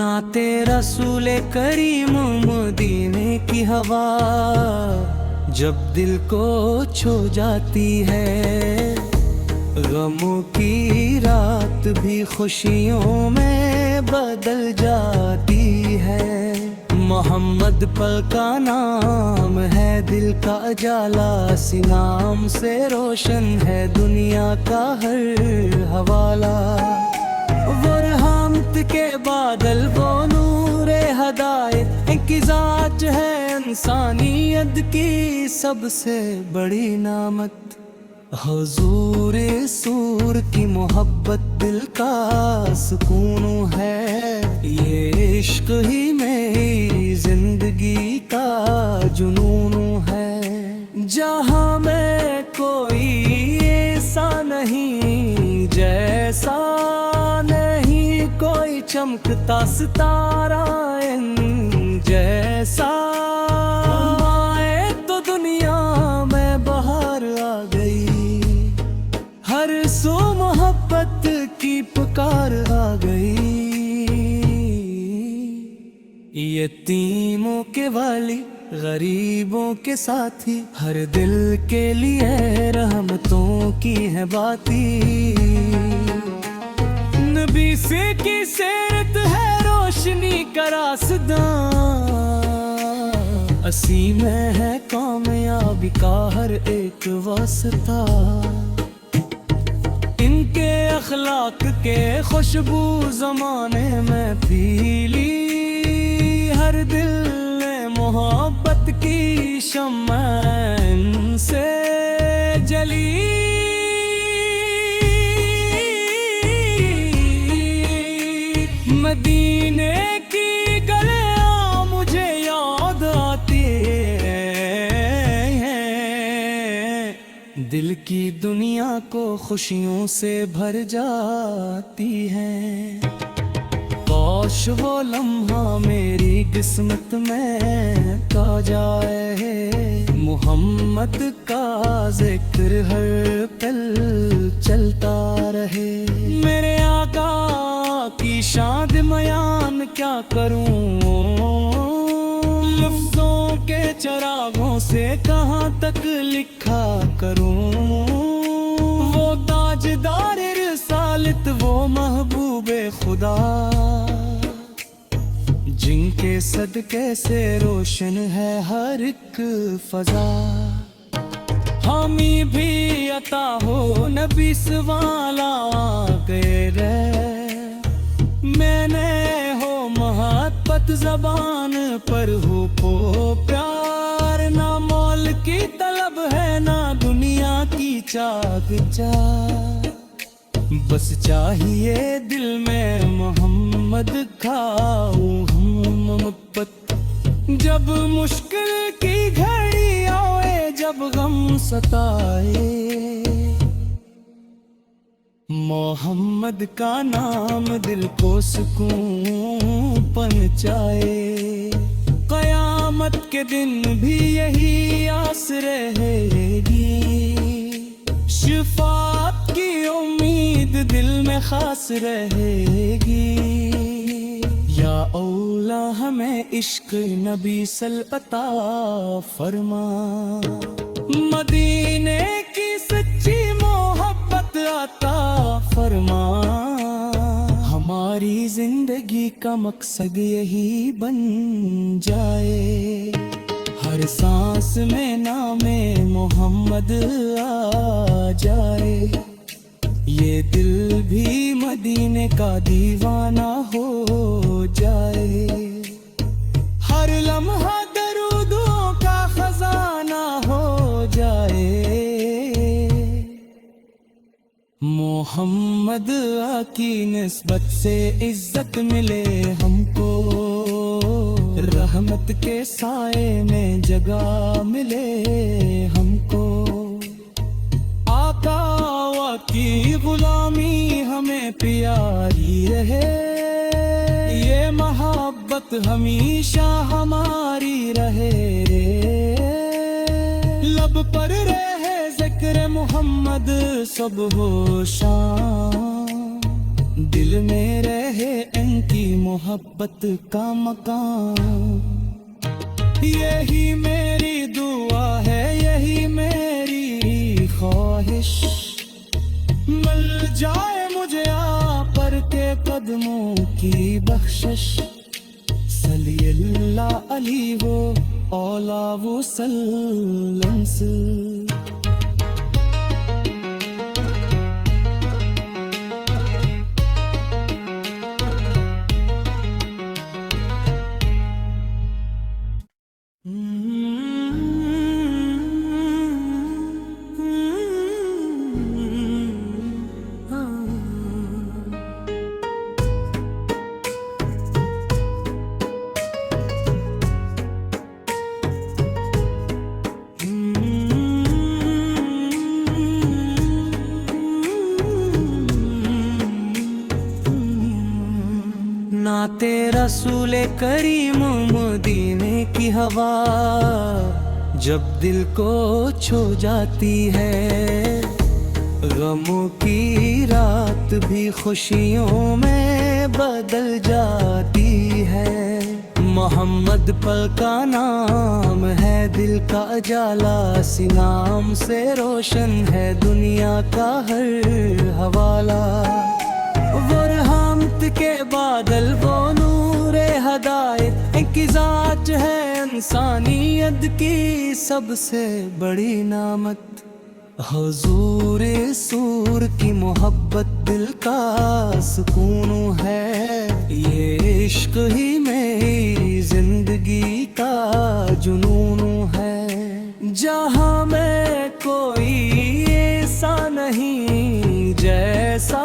नाते रसूले करीम मदीने की हवा जब दिल को छू जाती है, गमों की रात भी खुशियों में बदल जाती है। मोहम्मद पल का नाम है, दिल का उजाला सिनाम से रोशन है दुनिया का हर हवाला। वो रहमत के बादल, वो नूरे हदायत, एक ज़ात है इंसानियत की सबसे बड़ी नामत। हुजूर सूर की मोहब्बत दिल का सुकून है, ये इश्क ही मेरी जिंदगी का जुनून है। जहाँ में कोई ऐसा नहीं, जैसा नहीं कोई चमकता सितारा जैसा। आए तो दुनिया में बाहर आ गई, हर सू मोहब्बत की पुकार आ गई। यतीमों के वाली, गरीबों के साथी, हर दिल के लिए रहमतों की है बाती। नबी से की सीरत है रोशनी का रास्ता, असी में है कामयाबी का हर एक वास्ता। इनके अखलाक के खुशबू जमाने में पीली, हर दिल ने मोहब्बत की शम्मा इनसे जली। मदीने की गलियां मुझे याद आती हैं, दिल की दुनिया को खुशियों से भर जाती हैं। काश वो लम्हा मेरी किस्मत में का जाए, मोहम्मद का जिक्र हर पल चलता रहे। मेरे आका की शान बयान क्या करूं, लफ्जों के चरागों से कहाँ तक लिखा करूं। वो ताजदार रिसालत, वो महबूबे खुदा, जिनके सदके से रोशन है हर एक फजा। हामी भी अता हो नबी सवाला गए रे, मैंने हो मोहब्बत जबान पर हो को प्यार। ना मोल की तलब है, ना दुनिया की चाक चाक, बस चाहिए दिल में मोहम्मद खाऊं हम मोहब्बत। जब मुश्किल की घड़ी आए, जब गम सताए, मोहम्मद का नाम दिल को सुकून पहुंचाए। कयामत के दिन भी यही आस रहेगी, शिफात की उम्मीद दिल में खास रहेगी। या औला हमें इश्क नबी सल अता फरमा, मदीने की सच्ची मोहब्बत अता फरमा। हमारी जिंदगी का मकसद यही बन जाए, हर सांस में नामे मोहम्मद आ जाए। ये दिल भी मदीने का दीवाना हो जाए, हर लम्हा दरूदों का खजाना हो जाए। मोहम्मद की निस्बत से इज्जत मिले हमको, रहमत के साए में जगह मिले हमको। आका की गुलामी हमें प्यारी रहे, ये मोहब्बत हमेशा हमारी रहे। लब पर रहे जिक्र मोहम्मद सब हो शाम, दिल में रहे इनकी मोहब्बत का मकाम। यही मेरी दुआ है, यही मेरी ख्वाहिश, मिल जाए मुझे आप पर के कदमों की बख्शिश। सल्लल्लाहु अलैहि वसल्लम। नाते रसूल करीम मदीने की हवा जब दिल को छू जाती है, गमों की रात भी खुशियों में बदल जाती है। मोहम्मद पल का नाम है, दिल का उजाला, सिनाम से रोशन है दुनिया का हर हवाला। वो रहमत के बादल, वो नूरे हदायत, इनकी जात है इंसानियत की सबसे बड़ी नामत। हुजूर सूर की मोहब्बत दिल का सुकून है, ये इश्क ही मेरी जिंदगी का जुनून है। जहाँ में कोई ऐसा नहीं, जैसा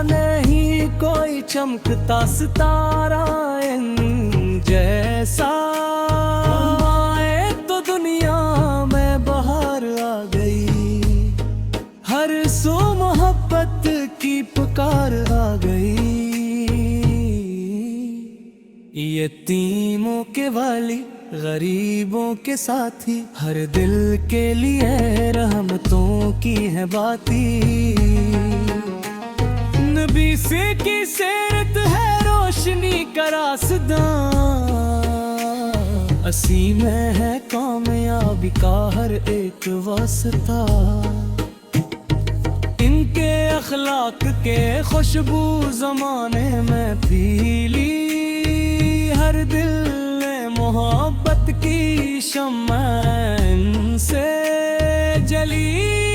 नहीं कोई चमकता सितारा जैसा। आए तो दुनिया में बहार आ गई, हर सू मोहब्बत की पुकार आ गई। यतीमों के वाली, गरीबों के साथी, हर दिल के लिए रहमतों की है बाती। नबी से की सीरत है रोशनी का रास्ता, असी में है कामयाबी का हर एक वास्ता। इनके अखलाक के खुशबू जमाने में पीली, हर दिल ने मोहब्बत की शम्मा से जली।